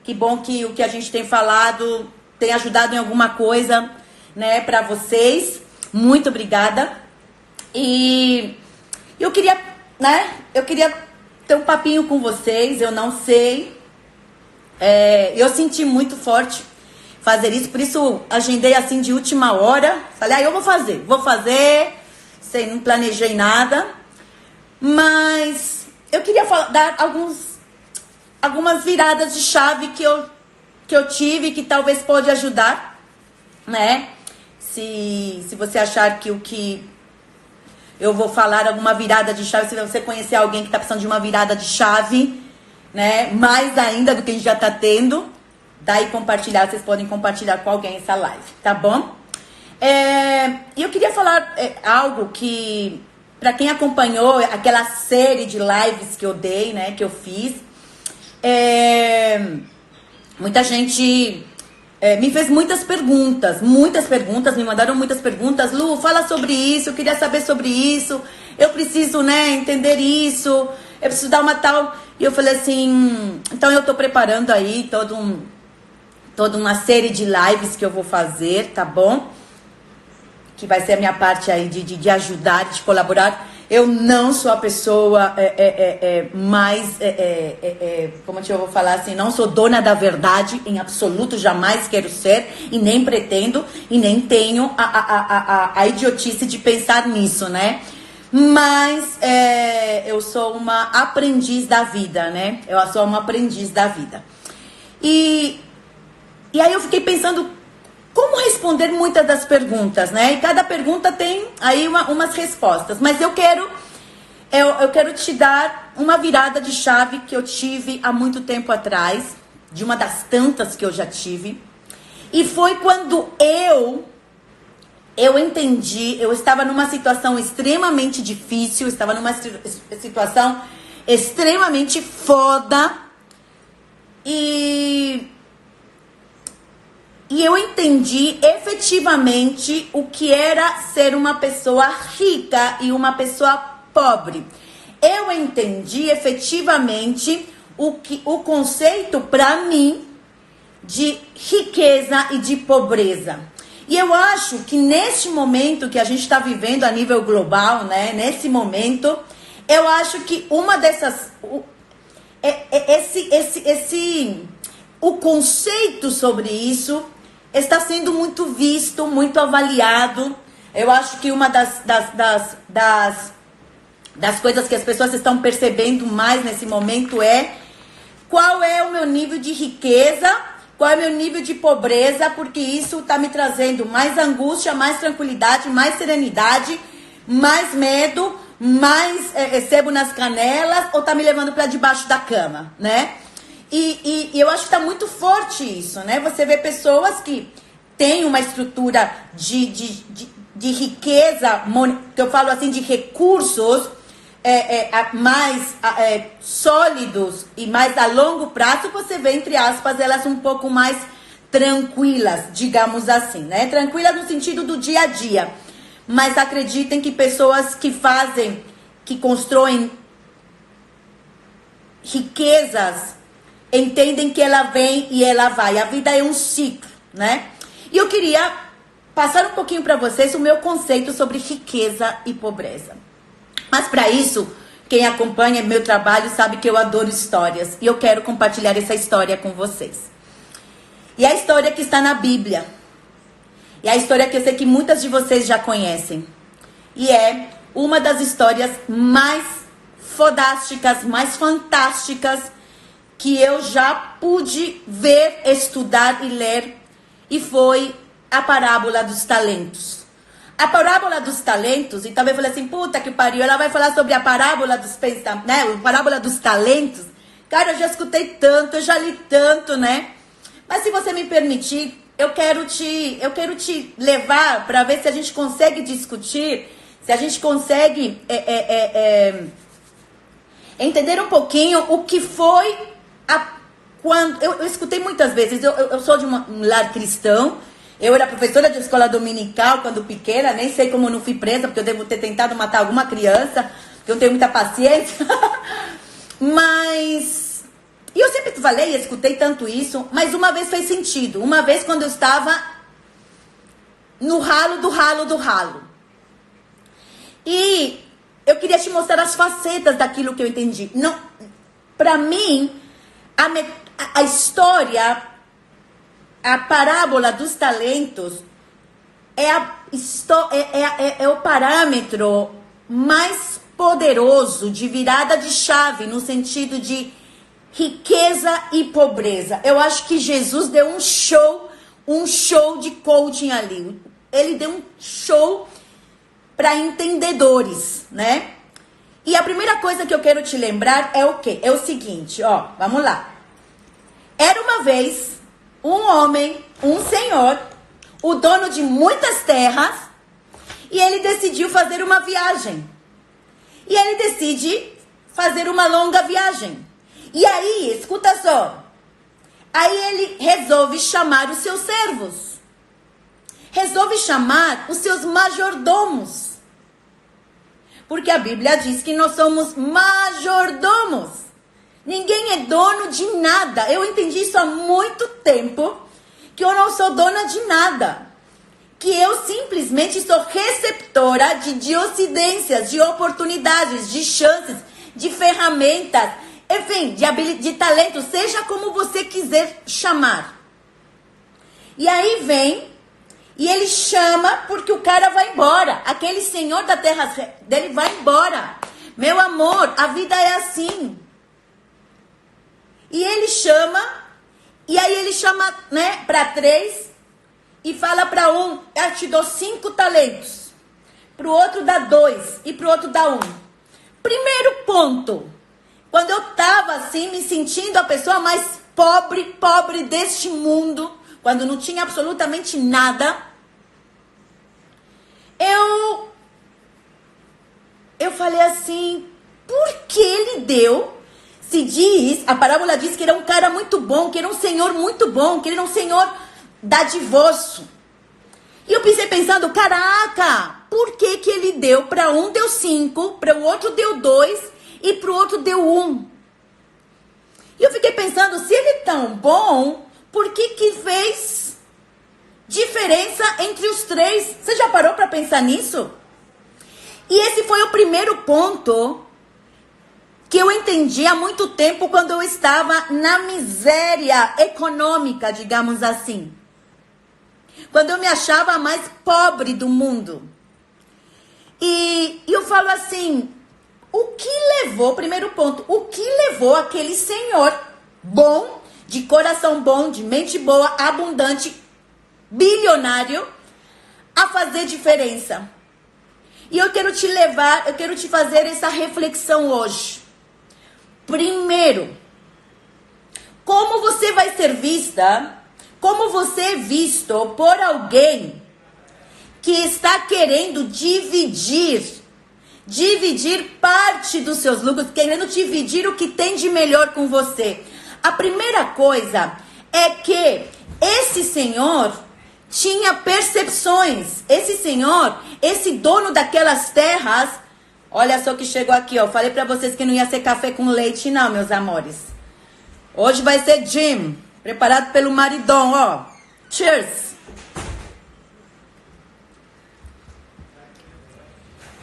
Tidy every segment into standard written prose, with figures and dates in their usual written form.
Que bom que o que a gente tem falado tem ajudado em alguma coisa, né, para vocês. Muito obrigada. E eu queria, né, ter um papinho com vocês. Eu não sei, eu senti muito forte fazer isso, por isso agendei assim de última hora. Falei, eu vou fazer, sei, não planejei nada, mas eu queria dar algumas viradas de chave que eu tive, que talvez pode ajudar, né? Se você achar que o que eu vou falar alguma virada de chave, se você conhecer alguém que está precisando de uma virada de chave, né? Mais ainda do que a gente já está tendo, daí compartilhar, vocês podem compartilhar com alguém essa live, tá bom? E eu queria falar algo que, para quem acompanhou aquela série de lives que eu dei, né, que eu fiz, muita gente me fez muitas perguntas, me mandaram muitas perguntas. Lu, fala sobre isso, eu queria saber sobre isso, eu preciso, né, entender isso, eu preciso dar uma tal... E eu falei assim, então eu tô preparando aí toda uma série de lives que eu vou fazer, tá bom? Que vai ser a minha parte aí de ajudar, de colaborar. Eu não sou a pessoa mais, como eu vou falar assim, não sou dona da verdade, em absoluto, jamais quero ser, e nem pretendo, e nem tenho a idiotice de pensar nisso, né? Mas eu sou uma aprendiz da vida, né? Eu sou uma aprendiz da vida. E aí eu fiquei pensando como responder muitas das perguntas, né? E cada pergunta tem aí umas respostas. Mas eu quero te dar uma virada de chave que eu tive há muito tempo atrás, de uma das tantas que eu já tive. E foi quando eu entendi, eu estava numa situação extremamente difícil, estava numa situação extremamente foda, e eu entendi efetivamente o que era ser uma pessoa rica e uma pessoa pobre. Eu entendi efetivamente o conceito para mim de riqueza e de pobreza. E eu acho que neste momento que a gente está vivendo a nível global, né? Nesse momento, eu acho que uma dessas... O conceito sobre isso está sendo muito visto, muito avaliado. Eu acho que uma das coisas que as pessoas estão percebendo mais nesse momento é qual é o meu nível de riqueza, qual é o meu nível de pobreza, porque isso está me trazendo mais angústia, mais tranquilidade, mais serenidade, mais medo, mais sebo nas canelas, ou está me levando para debaixo da cama, né? E eu acho que está muito forte isso, né? Você vê pessoas que têm uma estrutura de riqueza, que eu falo assim, de recursos mais sólidos e mais a longo prazo. Você vê, entre aspas, elas um pouco mais tranquilas, digamos assim, né? Tranquilas no sentido do dia a dia. Mas acreditem que pessoas que constroem riquezas, entendem que ela vem e ela vai. A vida é um ciclo, né? E eu queria passar um pouquinho para vocês o meu conceito sobre riqueza e pobreza. Mas para isso, quem acompanha meu trabalho sabe que eu adoro histórias. E eu quero compartilhar essa história com vocês. E a história que está na Bíblia. E a história que eu sei que muitas de vocês já conhecem. E é uma das histórias mais fodásticas, mais fantásticas que eu já pude ver, estudar e ler, e foi a parábola dos talentos. A parábola dos talentos, e talvez eu falei assim, puta que pariu, ela vai falar sobre a parábola dos pensamentos, né? A parábola dos talentos. Cara, eu já escutei tanto, eu já li tanto, né? Mas se você me permitir, eu quero te levar para ver se a gente consegue discutir, se a gente consegue entender um pouquinho o que foi quando eu escutei muitas vezes. Eu sou de um lar cristão. Eu era professora de escola dominical quando pequena. Nem sei como eu não fui presa, porque eu devo ter tentado matar alguma criança, porque eu não tenho muita paciência. Mas E eu sempre falei, escutei tanto isso, mas uma vez fez sentido. Uma vez quando eu estava no ralo do ralo do ralo. E eu queria te mostrar as facetas daquilo que eu entendi. Não, para mim, a história, a parábola dos talentos é o parâmetro mais poderoso de virada de chave no sentido de riqueza e pobreza. Eu acho que Jesus deu um show de coaching ali. Ele deu um show para entendedores, né? E a primeira coisa que eu quero te lembrar é o quê? É o seguinte, ó, vamos lá. Era uma vez um homem, um senhor, o dono de muitas terras, e ele decidiu fazer uma viagem. E ele decide fazer uma longa viagem. E aí, escuta só. Aí ele resolve chamar os seus servos. Resolve chamar os seus majordomos. Porque a Bíblia diz que nós somos majordomos. Ninguém é dono de nada. Eu entendi isso há muito tempo, que eu não sou dona de nada. Que eu simplesmente sou receptora de diocedências, de oportunidades, de chances, de ferramentas, enfim, de talento, seja como você quiser chamar. E aí vem, e ele chama porque o cara vai embora. Aquele senhor da terra dele vai embora. Meu amor, a vida é assim. E ele chama, e aí ele chama, né, para 3, e fala para um, eu te dou 5 talentos. Para o outro dá 2, e para o outro dá 1. Primeiro ponto, quando eu estava assim, me sentindo a pessoa mais pobre deste mundo, quando não tinha absolutamente nada, eu falei assim, por que ele deu? Se diz, a parábola diz que ele é um cara muito bom, que ele é um senhor muito bom, que ele é um senhor dadivoso. E eu pensando, caraca, por que que ele deu? Para um deu 5, para o outro deu 2 e para o outro deu 1. E eu fiquei pensando, se ele é tão bom, por que que fez diferença entre os 3? Você já parou para pensar nisso? E esse foi o primeiro ponto que eu entendi há muito tempo quando eu estava na miséria econômica, digamos assim. Quando eu me achava a mais pobre do mundo. E eu falo assim, o que levou, primeiro ponto, o que levou aquele senhor bom, de coração bom, de mente boa, abundante, bilionário, a fazer diferença? E eu quero te fazer essa reflexão hoje. Primeiro, como você vai ser vista, como você é visto por alguém que está querendo dividir parte dos seus lucros, querendo dividir o que tem de melhor com você. A primeira coisa é que esse senhor tinha percepções. Esse senhor, esse dono daquelas terras, olha só que chegou aqui, ó. Falei pra vocês que não ia ser café com leite, não, meus amores. Hoje vai ser gin, preparado pelo maridão, ó. Cheers!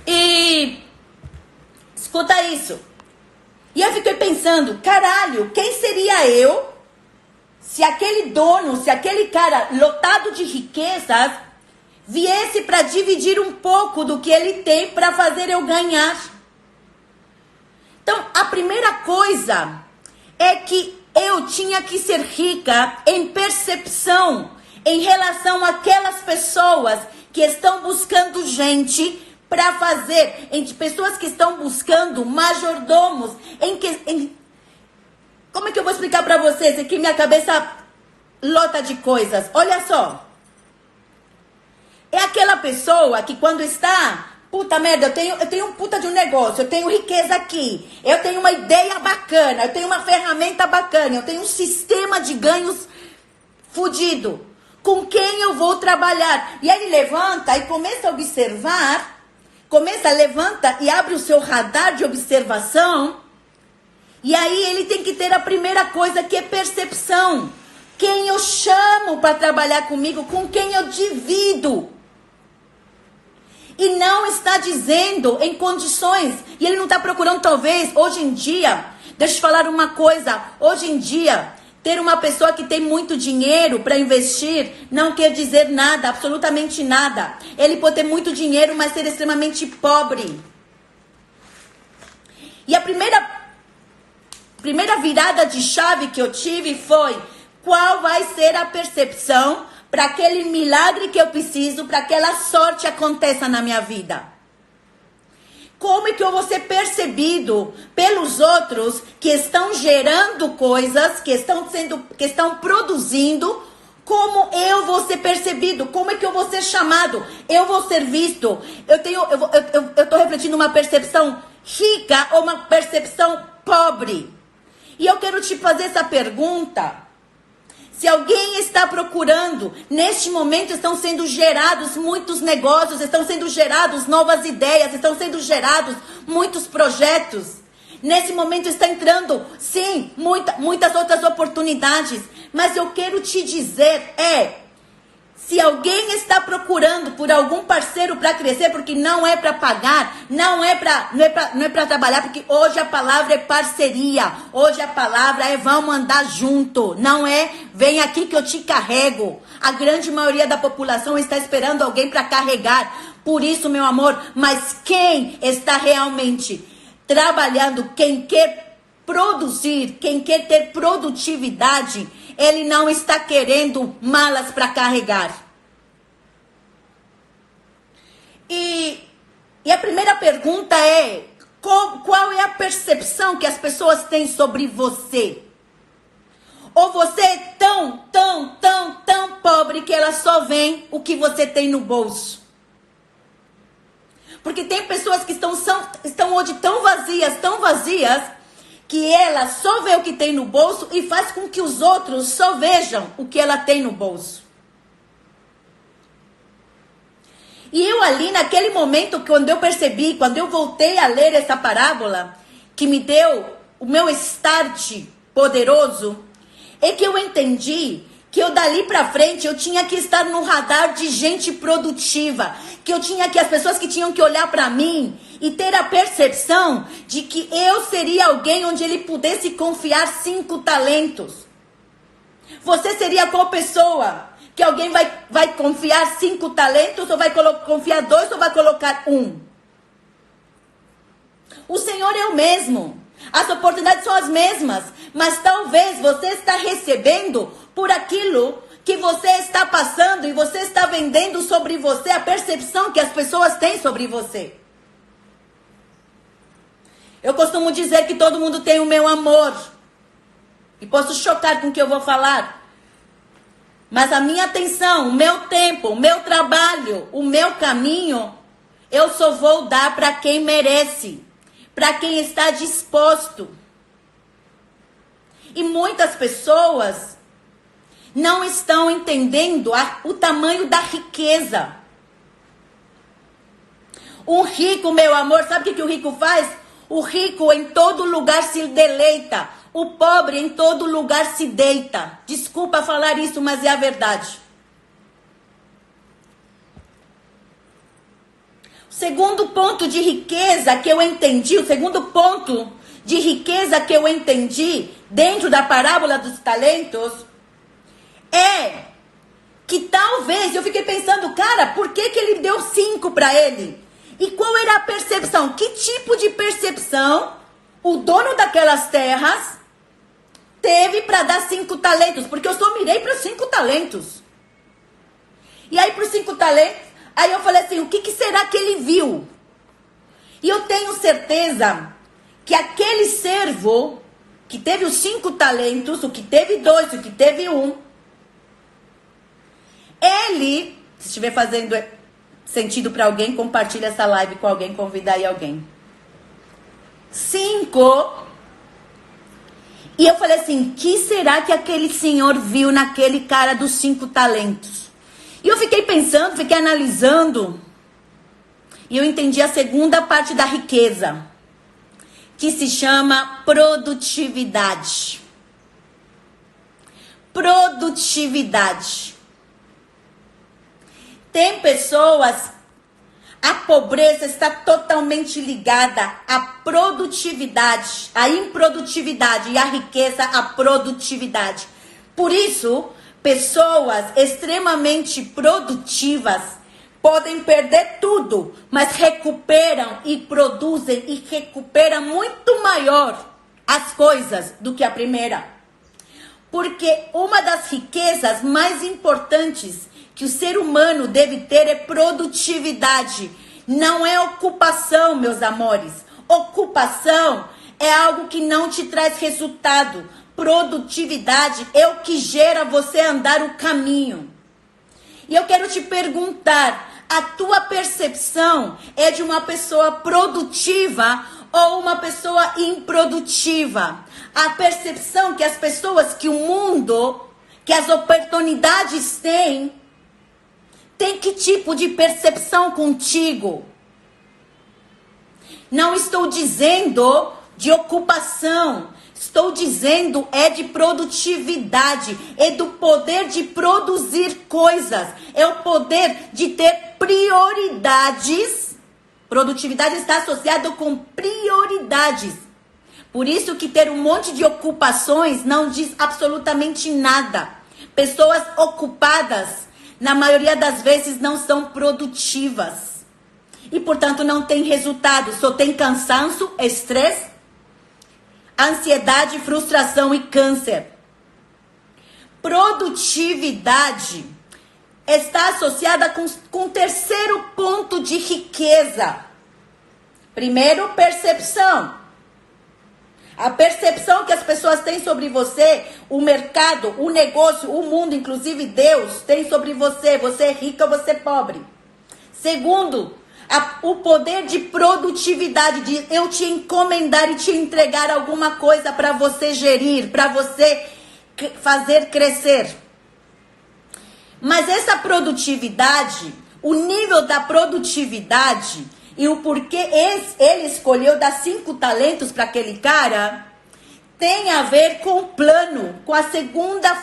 E escuta isso. E eu fiquei pensando, caralho, quem seria eu se aquele dono, se aquele cara lotado de riquezas viesse para dividir um pouco do que ele tem para fazer eu ganhar? Então, a primeira coisa é que eu tinha que ser rica em percepção em relação àquelas pessoas que estão buscando gente para fazer, pessoas que estão buscando majordomos, como é que eu vou explicar para vocês? É que minha cabeça lota de coisas. Olha só. É aquela pessoa que quando está, puta merda, eu tenho um puta de um negócio, eu tenho riqueza aqui, eu tenho uma ideia bacana, eu tenho uma ferramenta bacana, eu tenho um sistema de ganhos fudido. Com quem eu vou trabalhar? E aí ele levanta e começa a observar, levanta e abre o seu radar de observação, E aí ele tem que ter a primeira coisa, que é percepção. Quem eu chamo para trabalhar comigo, com quem eu divido. E não está dizendo em condições. E ele não está procurando, talvez, hoje em dia, deixa eu te falar uma coisa. Hoje em dia, ter uma pessoa que tem muito dinheiro para investir não quer dizer nada, absolutamente nada. Ele pode ter muito dinheiro, mas ser extremamente pobre. E a primeira virada de chave que eu tive foi: qual vai ser a percepção para aquele milagre que eu preciso, para aquela sorte aconteça na minha vida? Como é que eu vou ser percebido pelos outros que estão gerando coisas, que estão produzindo? Como eu vou ser percebido? Como é que eu vou ser chamado? Eu vou ser visto? Eu estou refletindo uma percepção rica ou uma percepção pobre? E eu quero te fazer essa pergunta. Se alguém está procurando, neste momento estão sendo gerados muitos negócios, estão sendo gerados novas ideias, estão sendo gerados muitos projetos. Nesse momento está entrando, sim, muitas outras oportunidades. Mas eu quero te dizer, se alguém está procurando por algum parceiro para crescer, porque não é para pagar, não é para trabalhar, porque hoje a palavra é parceria, hoje a palavra é vamos andar junto, não é vem aqui que eu te carrego. A grande maioria da população está esperando alguém para carregar. Por isso, meu amor, mas quem está realmente trabalhando, quem quer produzir, quem quer ter produtividade, ele não está querendo malas para carregar. E a primeira pergunta é: qual é a percepção que as pessoas têm sobre você? Ou você é tão pobre que elas só veem o que você tem no bolso? Porque tem pessoas que estão hoje tão vazias, que ela só vê o que tem no bolso e faz com que os outros só vejam o que ela tem no bolso. E eu ali, naquele momento, quando eu percebi, quando eu voltei a ler essa parábola, que me deu o meu start poderoso, é que eu entendi que eu dali pra frente, eu tinha que estar no radar de gente produtiva, que as pessoas que tinham que olhar pra mim e ter a percepção de que eu seria alguém onde ele pudesse confiar 5 talentos. Você seria qual pessoa que alguém vai confiar 5 talentos, ou vai confiar 2, ou vai colocar 1? O Senhor é o mesmo. As oportunidades são as mesmas, mas talvez você está recebendo por aquilo que você está passando e você está vendendo sobre você, a percepção que as pessoas têm sobre você. Eu costumo dizer que todo mundo tem o meu amor. E posso chocar com o que eu vou falar. Mas a minha atenção, o meu tempo, o meu trabalho, o meu caminho, eu só vou dar para quem merece, para quem está disposto. E muitas pessoas não estão entendendo o tamanho da riqueza. Um rico, meu amor, sabe o que o rico faz? O rico em todo lugar se deleita. O pobre em todo lugar se deita. Desculpa falar isso, mas é a verdade. O segundo ponto de riqueza que eu entendi, dentro da parábola dos talentos, é que talvez, eu fiquei pensando, cara, por que ele deu 5 para ele? E qual era a percepção? Que tipo de percepção o dono daquelas terras teve para dar 5 talentos? Porque eu só mirei para 5 talentos. E aí, para os 5 talentos, aí eu falei assim, o que será que ele viu? E eu tenho certeza que aquele servo que teve os 5 talentos, o que teve 2, o que teve 1, ele, se estiver fazendo sentido para alguém, compartilha essa live com alguém, convida aí alguém. 5. E eu falei assim, que será que aquele senhor viu naquele cara dos 5 talentos? E eu fiquei pensando, fiquei analisando, e eu entendi a segunda parte da riqueza. que se chama produtividade. Produtividade. Tem pessoas, a pobreza está totalmente ligada à produtividade, à improdutividade, e a riqueza à produtividade. Por isso, pessoas extremamente produtivas podem perder tudo, mas recuperam e produzem e recuperam muito maior as coisas do que a primeira. Porque uma das riquezas mais importantes que o ser humano deve ter é produtividade. Não é ocupação, meus amores. Ocupação é algo que não te traz resultado. Produtividade é o que gera você andar o caminho. E eu quero te perguntar, a tua percepção é de uma pessoa produtiva ou uma pessoa improdutiva? A percepção que as pessoas, que o mundo, que as oportunidades têm, tem que tipo de percepção contigo? Não estou dizendo de ocupação, estou dizendo é de produtividade, é do poder de produzir coisas, é o poder de ter prioridades. Produtividade está associada com prioridades. Por isso que ter um monte de ocupações não diz absolutamente nada. Pessoas ocupadas, na maioria das vezes, não são produtivas. E, portanto, não tem resultado. Só tem cansaço, estresse, ansiedade, frustração e câncer. Produtividade está associada com o terceiro ponto de riqueza. Primeiro, percepção. A percepção que as pessoas têm sobre você, o mercado, o negócio, o mundo, inclusive Deus, tem sobre você. Você é rica ou você é pobre. Segundo, o poder de produtividade, de eu te encomendar e te entregar alguma coisa para você gerir, para você fazer crescer. Mas essa produtividade, o nível da produtividade e o porquê ele escolheu dar 5 talentos para aquele cara, tem a ver com o plano, com a segunda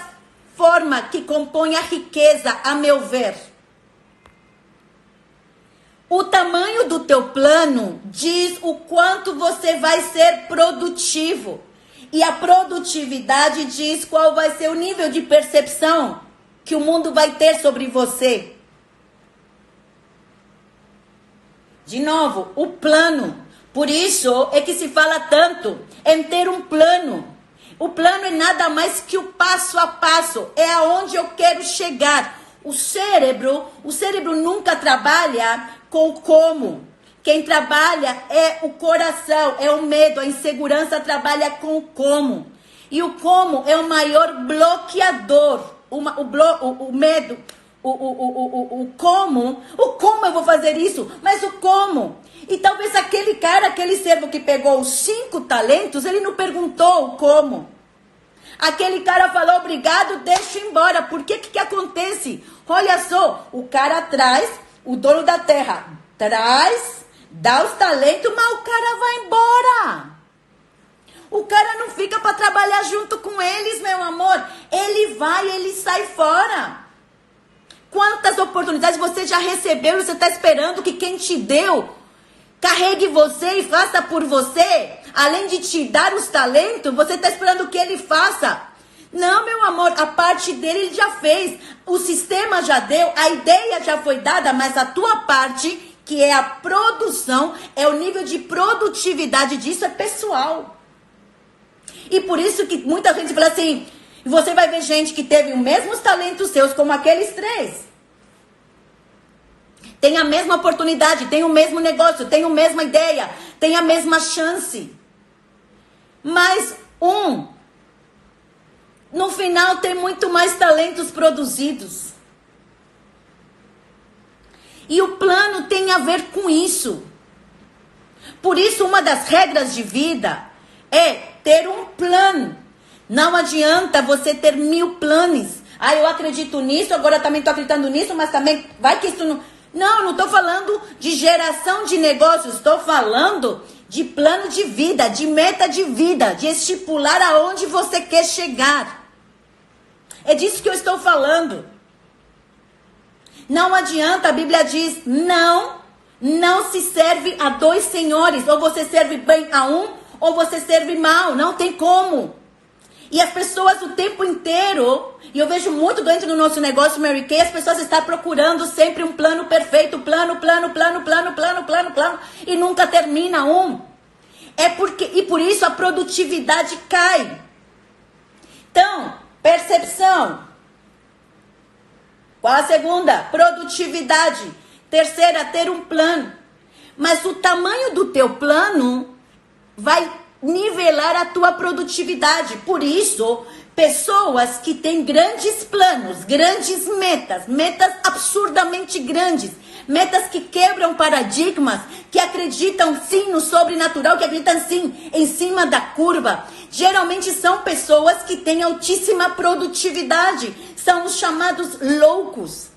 forma que compõe a riqueza, a meu ver. O tamanho do teu plano diz o quanto você vai ser produtivo. E a produtividade diz qual vai ser o nível de percepção que o mundo vai ter sobre você. De novo, o plano. Por isso é que se fala tanto em ter um plano. O plano é nada mais que o passo a passo. É aonde eu quero chegar. O cérebro nunca trabalha com o como. Quem trabalha é o coração, é o medo. A insegurança trabalha com o como. E o como é o maior bloqueador. O medo. O como eu vou fazer isso, mas o como. E talvez aquele servo que pegou os 5 talentos, ele não perguntou o como. Aquele cara falou, obrigado, deixa eu ir embora. Por que acontece? Olha só, o cara traz, o dono da terra traz, dá os talentos, mas o cara vai embora. O cara não fica para trabalhar junto com eles, meu amor. Ele vai, ele sai fora. Quantas oportunidades você já recebeu e você está esperando que quem te deu carregue você e faça por você? Além de te dar os talentos, você está esperando que ele faça. Não, meu amor, a parte dele ele já fez. O sistema já deu, a ideia já foi dada, mas a tua parte, que é a produção, é o nível de produtividade disso, é pessoal. E por isso que muita gente fala assim... E você vai ver gente que teve os mesmos talentos seus como aqueles 3. Tem a mesma oportunidade, tem o mesmo negócio, tem a mesma ideia, tem a mesma chance. Mas no final, tem muito mais talentos produzidos. E o plano tem a ver com isso. Por isso, uma das regras de vida é ter um plano. Não adianta você ter 1000 planos. Ah, eu acredito nisso, agora também estou acreditando nisso, mas também vai que isso não... Não estou falando de geração de negócios, estou falando de plano de vida, de meta de vida, de estipular aonde você quer chegar. É disso que eu estou falando. Não adianta, a Bíblia diz, não se serve a dois senhores. Ou você serve bem a um, ou você serve mal. Não tem como. E as pessoas o tempo inteiro, e eu vejo muito dentro do nosso negócio Mary Kay, as pessoas estão procurando sempre um plano perfeito, plano, e nunca termina um. E por isso a produtividade cai. Então, percepção. Qual a segunda? Produtividade. Terceira, ter um plano. Mas o tamanho do teu plano vai nivelar a tua produtividade. Por isso, pessoas que têm grandes planos, grandes metas absurdamente grandes, metas que quebram paradigmas, que acreditam sim no sobrenatural, que acreditam sim em cima da curva, geralmente são pessoas que têm altíssima produtividade, são os chamados loucos.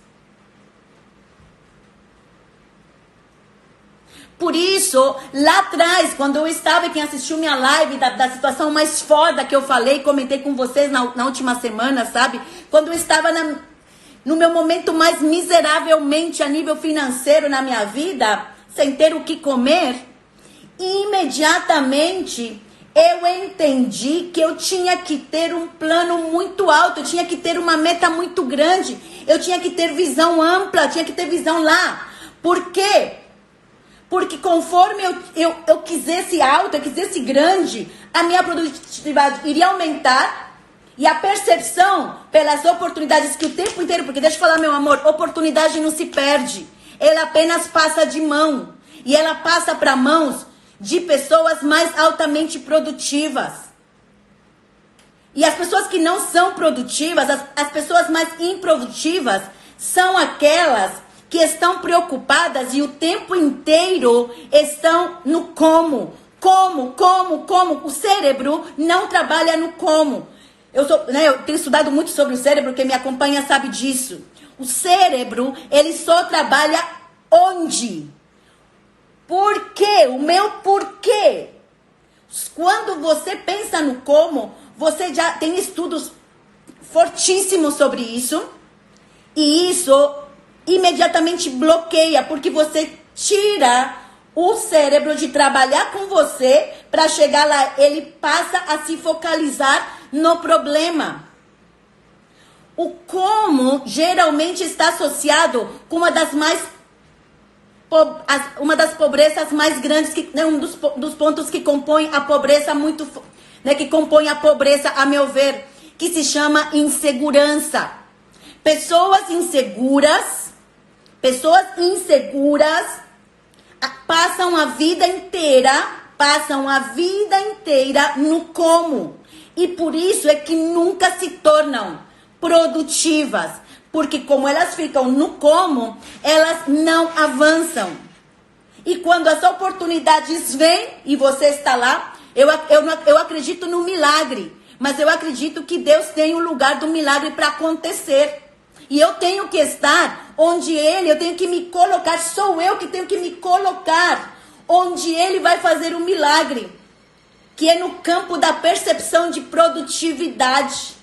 Por isso, lá atrás, quando eu estava, quem assistiu minha live da situação mais foda que eu falei, comentei com vocês na última semana, sabe? Quando eu estava no meu momento mais miseravelmente a nível financeiro na minha vida, sem ter o que comer, imediatamente eu entendi que eu tinha que ter um plano muito alto, eu tinha que ter uma meta muito grande, eu tinha que ter visão ampla, tinha que ter visão lá. Por quê? Porque conforme eu quisesse alto, eu quisesse grande, a minha produtividade iria aumentar e a percepção pelas oportunidades que o tempo inteiro, porque deixa eu falar, meu amor, oportunidade não se perde, ela apenas passa de mão e ela passa para mãos de pessoas mais altamente produtivas. E as pessoas que não são produtivas, as pessoas mais improdutivas, são aquelas que estão preocupadas e o tempo inteiro estão no como. Como. O cérebro não trabalha no como. Eu tenho estudado muito sobre o cérebro, quem me acompanha sabe disso. O cérebro, ele só trabalha onde? Por quê? O meu porquê. Quando você pensa no como, você já tem estudos fortíssimos sobre isso. E isso imediatamente bloqueia, porque você tira o cérebro de trabalhar com você para chegar lá. Ele passa a se focalizar no problema. O como geralmente está associado com uma das pobrezas mais grandes, um dos pontos que compõem a pobreza que compõe a pobreza, a meu ver, que se chama insegurança. Pessoas inseguras passam a vida inteira no como. E por isso é que nunca se tornam produtivas. Porque como elas ficam no como, elas não avançam. E quando as oportunidades vêm e você está lá, eu acredito no milagre. Mas eu acredito que Deus tem um lugar do milagre para acontecer. E eu tenho que estar onde eu tenho que me colocar, sou eu que tenho que me colocar onde Ele vai fazer o milagre, que é no campo da percepção de produtividade.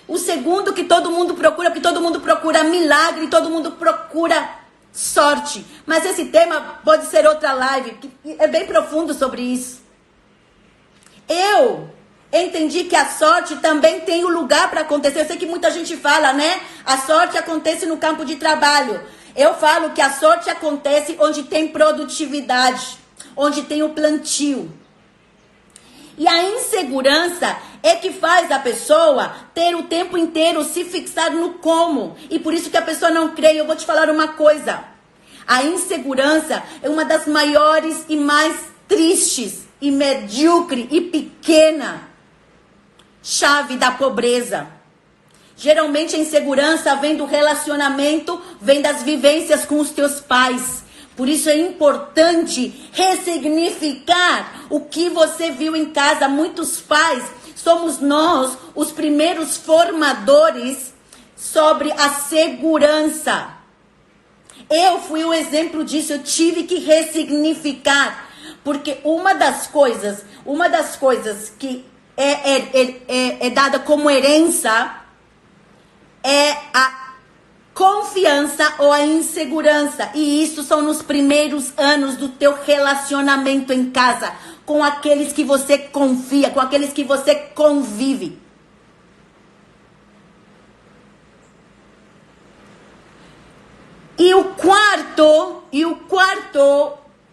O segundo que todo mundo procura, porque todo mundo procura milagre, todo mundo procura sorte. Mas esse tema pode ser outra live, que é bem profundo sobre isso. Eu entendi que a sorte também tem um lugar para acontecer. Eu sei que muita gente fala, né? A sorte acontece no campo de trabalho. Eu falo que a sorte acontece onde tem produtividade, onde tem o plantio. E a insegurança é que faz a pessoa ter o tempo inteiro se fixar no como. E por isso que a pessoa não crê. Eu vou te falar uma coisa. A insegurança é uma das maiores e mais tristes e medíocre e pequena chave da pobreza. Geralmente a insegurança vem do relacionamento, vem das vivências com os teus pais. Por isso é importante ressignificar o que você viu em casa. Muitos pais, somos nós os primeiros formadores sobre a segurança. Eu fui o exemplo disso, eu tive que ressignificar. Porque uma das coisas que é dada como herança é a confiança ou a insegurança. E isso são nos primeiros anos do teu relacionamento em casa, com aqueles que você confia, com aqueles que você convive. E o quarto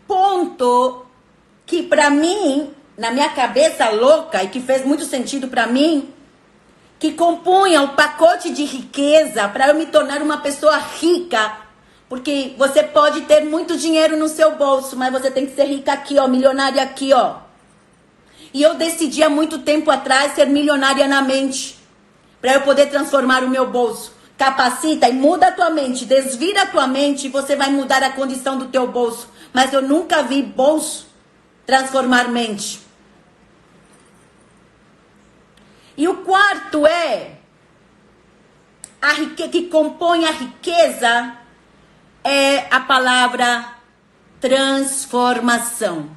ponto que para mim, na minha cabeça louca e que fez muito sentido para mim, que compunha o pacote de riqueza para eu me tornar uma pessoa rica, porque você pode ter muito dinheiro no seu bolso, mas você tem que ser rica aqui, ó, milionária aqui, ó. E eu decidi há muito tempo atrás ser milionária na mente, para eu poder transformar o meu bolso. Capacita e muda a tua mente, desvira a tua mente e você vai mudar a condição do teu bolso. Mas eu nunca vi bolso transformar mente. E o quarto é que compõe a riqueza é a palavra transformação.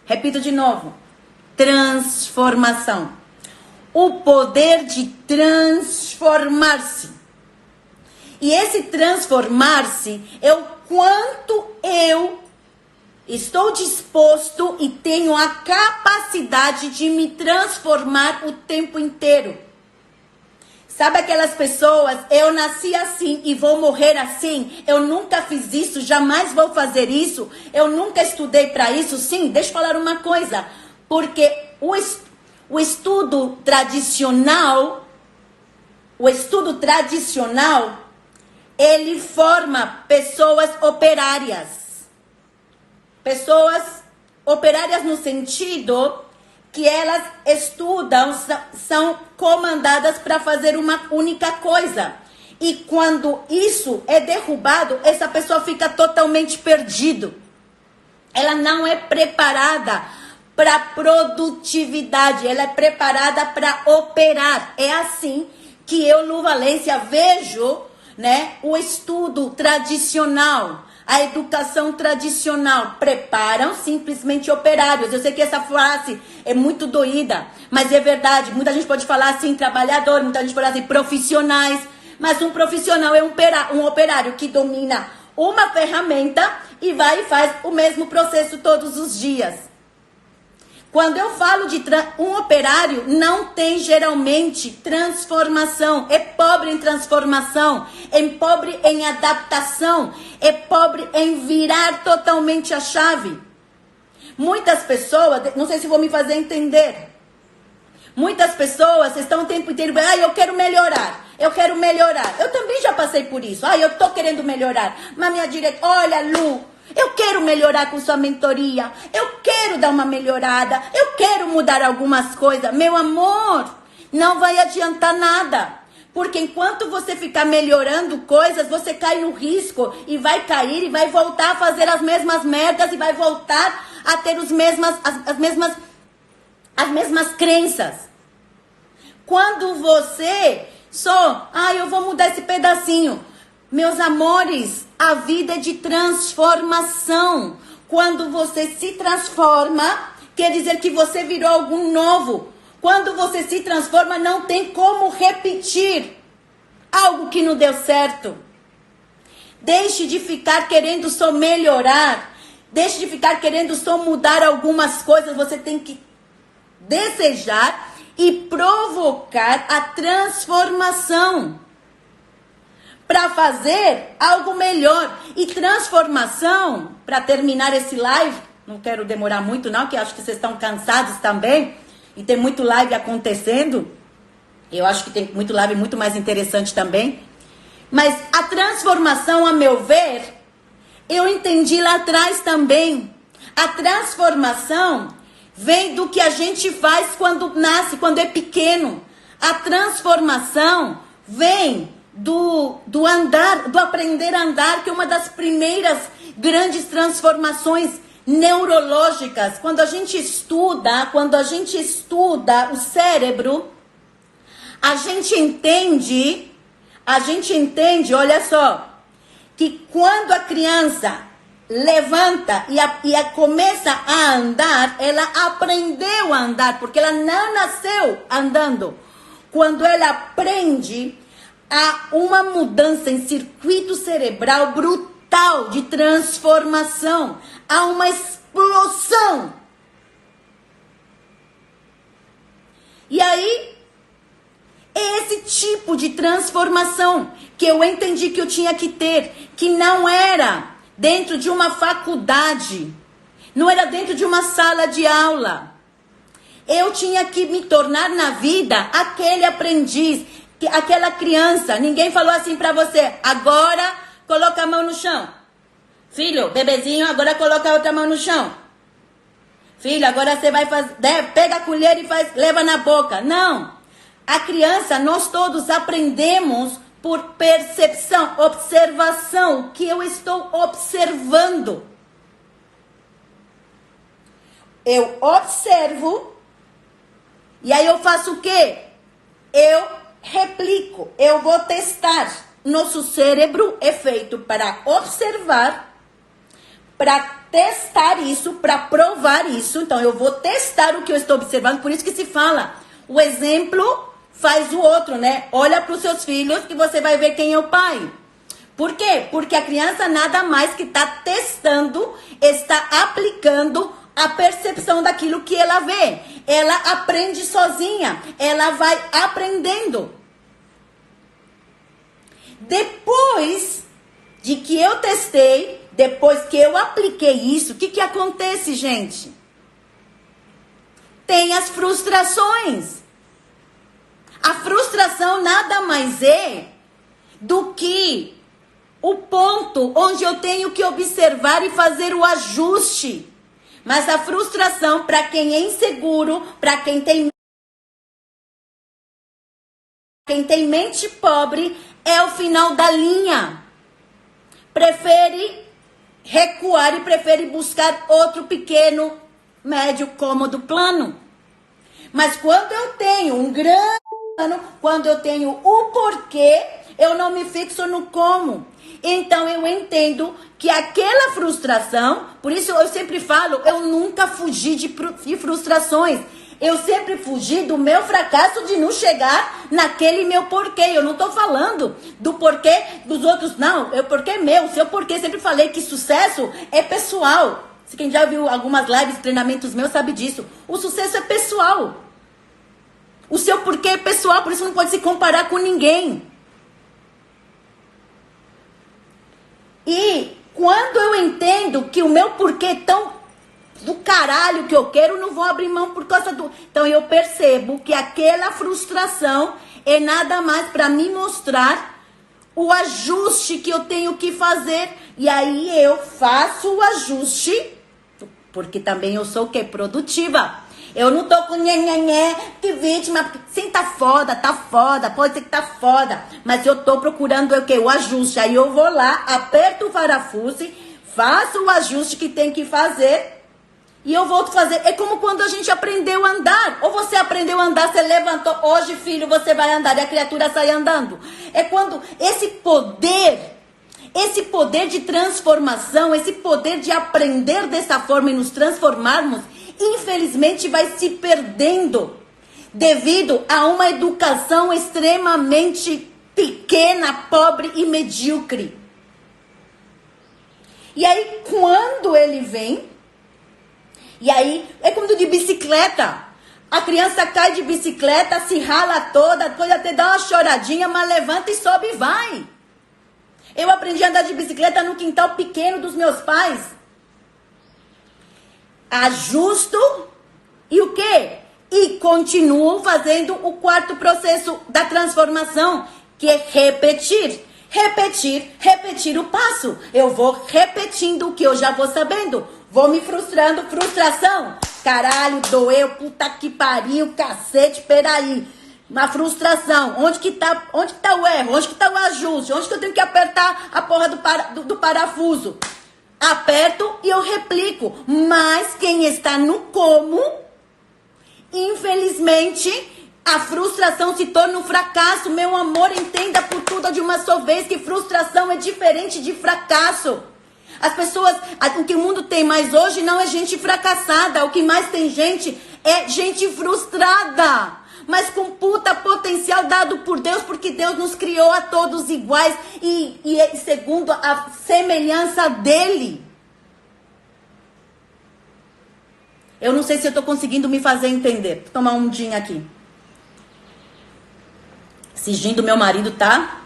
Repito de novo. Transformação. O poder de transformar-se. E esse transformar-se é o quanto eu estou disposto e tenho a capacidade de me transformar o tempo inteiro. Sabe aquelas pessoas, eu nasci assim e vou morrer assim, eu nunca fiz isso, jamais vou fazer isso, eu nunca estudei para isso. Sim, deixa eu falar uma coisa, porque o estudo tradicional, ele forma pessoas operárias. Pessoas operárias no sentido que elas estudam, são comandadas para fazer uma única coisa. E quando isso é derrubado, essa pessoa fica totalmente perdida. Ela não é preparada para produtividade, ela é preparada para operar. É assim que eu, Lu Valência, vejo, né, o estudo tradicional, a educação tradicional. Preparam simplesmente operários. Eu sei que essa frase é muito doída, mas é verdade. Muita gente pode falar assim, trabalhador, muita gente pode falar assim, profissionais. Mas um profissional é um operário que domina uma ferramenta e vai e faz o mesmo processo todos os dias. Quando eu falo de um operário, não tem geralmente transformação. É pobre em transformação, é pobre em adaptação, é pobre em virar totalmente a chave. Muitas pessoas, não sei se vou me fazer entender. Muitas pessoas estão o tempo inteiro, eu quero melhorar, eu quero melhorar. Eu também já passei por isso, eu tô querendo melhorar. Mas minha diretora, olha, Lu, eu quero melhorar com sua mentoria, eu quero dar uma melhorada, eu quero mudar algumas coisas. Meu amor, não vai adiantar nada. Porque enquanto você ficar melhorando coisas, você cai no risco e vai cair e vai voltar a fazer as mesmas merdas e vai voltar a ter as mesmas crenças. Quando você eu vou mudar esse pedacinho. Meus amores, a vida é de transformação. Quando você se transforma, quer dizer que você virou algo novo. Quando você se transforma, não tem como repetir algo que não deu certo. Deixe de ficar querendo só melhorar. Deixe de ficar querendo só mudar algumas coisas. Você tem que desejar e provocar a transformação para fazer algo melhor. E transformação, para terminar esse live, não quero demorar muito não, que acho que vocês estão cansados também, e tem muito live acontecendo. Eu acho que tem muito live muito mais interessante também. Mas a transformação, a meu ver, eu entendi lá atrás também. A transformação vem do que a gente faz quando nasce, quando é pequeno. A transformação vem do andar, do aprender a andar, que é uma das primeiras grandes transformações neurológicas. Quando a gente estuda o cérebro, a gente entende, olha só, que quando a criança levanta e começa a andar, ela aprendeu a andar, porque ela não nasceu andando. Quando ela aprende, há uma mudança em circuito cerebral brutal de transformação. Há uma explosão. E aí, é esse tipo de transformação que eu entendi que eu tinha que ter, que não era dentro de uma faculdade, não era dentro de uma sala de aula. Eu tinha que me tornar na vida aquele aprendiz, aquela criança. Ninguém falou assim pra você, agora coloca a mão no chão. Filho, bebezinho, agora coloca a outra mão no chão. Filho, agora você vai fazer, pega a colher e faz, leva na boca. Não. A criança, nós todos aprendemos por percepção, observação, o que eu estou observando. Eu observo e aí eu faço o quê? Eu replico, eu vou testar. Nosso cérebro é feito para observar, para testar isso, para provar isso. Então eu vou testar o que eu estou observando, por isso que se fala, o exemplo faz o outro, né? Olha para os seus filhos que você vai ver quem é o pai. Por quê? Porque a criança nada mais que está testando, está aplicando a percepção daquilo que ela vê. Ela aprende sozinha, ela vai aprendendo. Depois de que eu testei, depois que eu apliquei isso, o que acontece, gente? Tem as frustrações. A frustração nada mais é do que o ponto onde eu tenho que observar e fazer o ajuste. Mas a frustração, para quem é inseguro, para quem tem mente pobre, é o final da linha. Prefere recuar e prefere buscar outro pequeno, médio, cômodo plano. Mas quando eu tenho um grande plano, quando eu tenho o porquê, eu não me fixo no como. Então eu entendo que aquela frustração, por isso eu sempre falo, eu nunca fugi de frustrações. Eu sempre fugi do meu fracasso de não chegar naquele meu porquê. Eu não estou falando do porquê dos outros, não. É o porquê meu, o seu porquê. Sempre falei que sucesso é pessoal. Se quem já viu algumas lives, treinamentos meus, sabe disso. O sucesso é pessoal. O seu porquê é pessoal, por isso não pode se comparar com ninguém. E quando eu entendo que o meu porquê é tão do caralho que eu quero, não vou abrir mão por causa do... Então eu percebo que aquela frustração é nada mais para me mostrar o ajuste que eu tenho que fazer. E aí eu faço o ajuste, porque também eu sou o quê? Produtiva. Eu não tô com nhenhenhé, que vítima. Sim, tá foda, pode ser que tá foda. Mas eu tô procurando o quê? O ajuste. Aí eu vou lá, aperto o parafuso, faço o ajuste que tem que fazer e eu volto a fazer. É como quando a gente aprendeu a andar. Ou você aprendeu a andar, você levantou, hoje filho, você vai andar, e a criatura sai andando. É quando esse poder de transformação, esse poder de aprender dessa forma e nos transformarmos, infelizmente vai se perdendo devido a uma educação extremamente pequena, pobre e medíocre. E aí quando ele vem, e aí é como de bicicleta. A criança cai de bicicleta, se rala toda, depois até dá uma choradinha, mas levanta e sobe e vai. Eu aprendi a andar de bicicleta no quintal pequeno dos meus pais. Ajusto e o quê? E continuo fazendo o quarto processo da transformação, que é repetir. Repetir o passo. Eu vou repetindo o que eu já vou sabendo. Vou me frustrando. Frustração. Caralho, doeu, puta que pariu, cacete, peraí. Uma frustração. Onde que tá o erro? Onde que tá o ajuste? Onde que eu tenho que apertar a porra do parafuso? Aperto e eu replico. Mas quem está no como, infelizmente, a frustração se torna um fracasso. Meu amor, entenda por tudo de uma só vez que frustração é diferente de fracasso. As pessoas, o que o mundo tem mais hoje não é gente fracassada. O que mais tem gente é gente frustrada. Mas com puta potencial dado por Deus, porque Deus nos criou a todos iguais e segundo a semelhança dele. Eu não sei se eu tô conseguindo me fazer entender. Vou tomar um gin aqui. Esse gin do meu marido tá...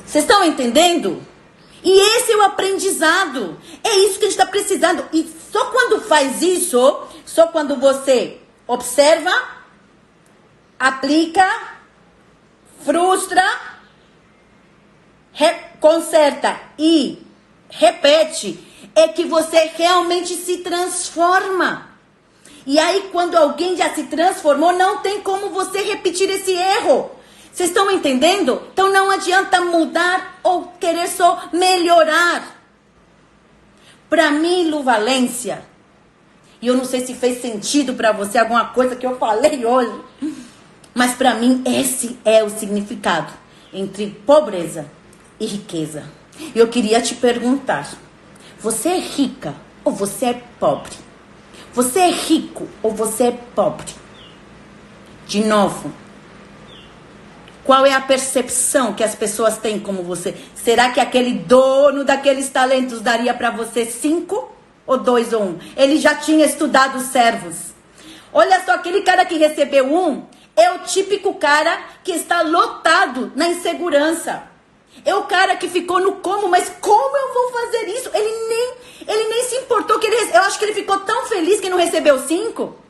Vocês estão entendendo? E esse é o aprendizado. É isso que a gente está precisando. E só quando faz isso, só quando você observa, aplica, frustra, conserta e repete, é que você realmente se transforma. E aí, quando alguém já se transformou, não tem como você repetir esse erro. Vocês estão entendendo? Então não adianta mudar ou querer só melhorar. Para mim, Lu Valência, e eu não sei se fez sentido para você alguma coisa que eu falei hoje, mas para mim esse é o significado entre pobreza e riqueza. Eu queria te perguntar, você é rica ou você é pobre? Você é rico ou você é pobre? De novo, qual é a percepção que as pessoas têm como você? Será que aquele dono daqueles talentos daria para você 5 ou 2 ou 1? Ele já tinha estudado os servos. Olha só, aquele cara que recebeu 1 é o típico cara que está lotado na insegurança. É o cara que ficou no como, mas como eu vou fazer isso? Ele nem se importou que eu acho que ele ficou tão feliz que não recebeu 5.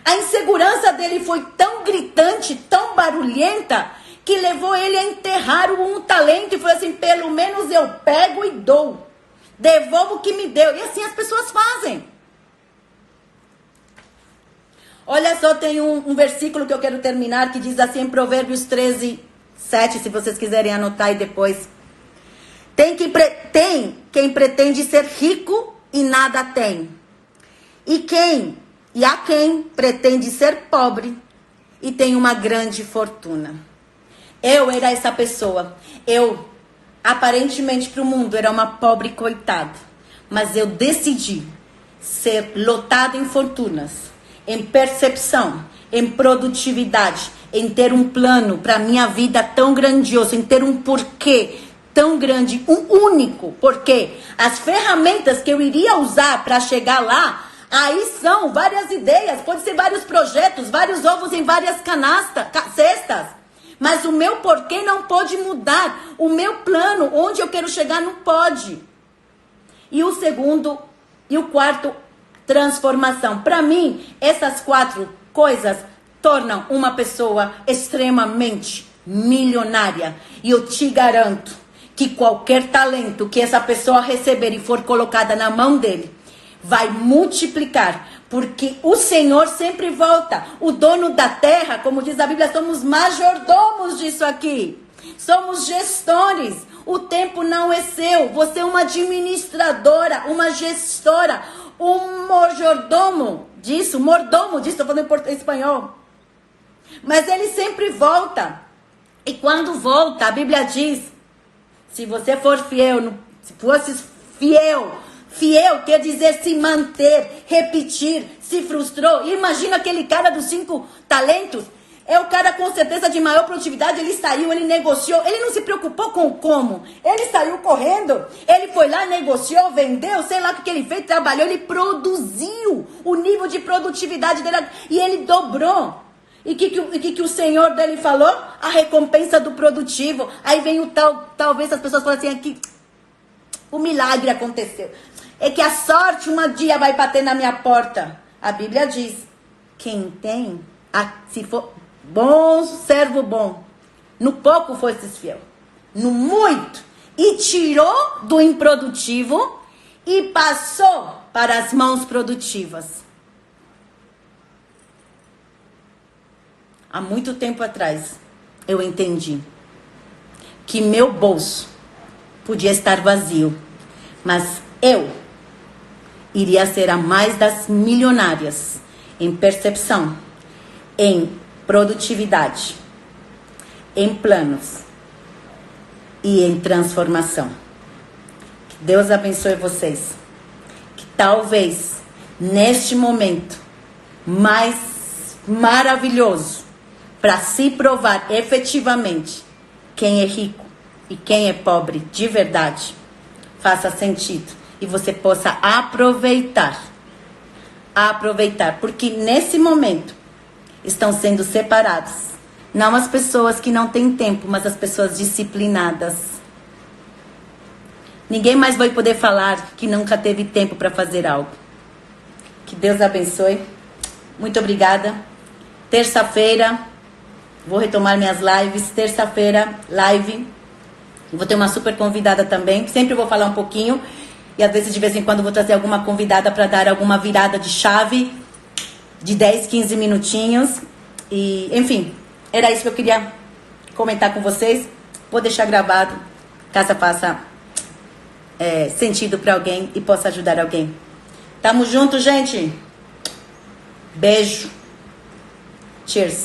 A insegurança dele foi tão gritante, tão barulhenta, que levou ele a enterrar um talento e falou assim, pelo menos eu pego e dou. Devolvo o que me deu. E assim as pessoas fazem. Olha só, tem um versículo que eu quero terminar, que diz assim em Provérbios 13, 7, se vocês quiserem anotar aí depois. Tem quem pretende ser rico e nada tem. E há quem pretende ser pobre e tem uma grande fortuna. Eu era essa pessoa. Eu, aparentemente para o mundo, era uma pobre coitada. Mas eu decidi ser lotada em fortunas, em percepção, em produtividade, em ter um plano para a minha vida tão grandioso, em ter um porquê tão grande, um único porquê. As ferramentas que eu iria usar para chegar lá, aí são várias ideias, pode ser vários projetos, vários ovos em várias cestas. Mas o meu porquê não pode mudar. O meu plano, onde eu quero chegar, não pode. E o segundo, e o quarto, transformação. Para mim, essas 4 coisas tornam uma pessoa extremamente milionária. E eu te garanto que qualquer talento que essa pessoa receber e for colocada na mão dele, vai multiplicar, porque o Senhor sempre volta. O dono da terra, como diz a Bíblia, somos majordomos disso aqui. Somos gestores. O tempo não é seu. Você é uma administradora, uma gestora, um mordomo disso, estou falando em espanhol. Mas ele sempre volta. E quando volta, a Bíblia diz, se você for fiel, se fosse fiel quer dizer se manter, repetir, se frustrou. Imagina aquele cara dos 5 talentos. É o cara com certeza de maior produtividade. Ele saiu, ele negociou. Ele não se preocupou com como. Ele saiu correndo. Ele foi lá, negociou, vendeu. Sei lá o que ele fez, trabalhou. Ele produziu o nível de produtividade dele. E ele dobrou. E o que o Senhor dele falou? A recompensa do produtivo. Aí vem o talvez as pessoas falem assim, aqui, o milagre aconteceu. É que a sorte um dia vai bater na minha porta. A Bíblia diz, quem tem, se for bom, servo bom, no pouco fostes fiel, no muito, e tirou do improdutivo e passou para as mãos produtivas. Há muito tempo atrás, eu entendi que meu bolso podia estar vazio, mas eu iria ser a mais das milionárias em percepção, em produtividade, em planos, e em transformação. Que Deus abençoe vocês. Que talvez neste momento mais maravilhoso para se provar efetivamente quem é rico e quem é pobre de verdade faça sentido e você possa aproveitar, porque nesse momento estão sendo separados não as pessoas que não têm tempo, mas as pessoas disciplinadas. Ninguém mais vai poder falar que nunca teve tempo para fazer algo. Que Deus abençoe. Muito obrigada. Terça-feira vou retomar minhas lives. Terça-feira, live. Vou ter uma super convidada também. Sempre vou falar um pouquinho. E às vezes, de vez em quando, vou trazer alguma convidada para dar alguma virada de chave. De 10, 15 minutinhos. E, enfim, era isso que eu queria comentar com vocês. Vou deixar gravado, caso faça sentido para alguém e possa ajudar alguém. Tamo junto, gente. Beijo. Cheers.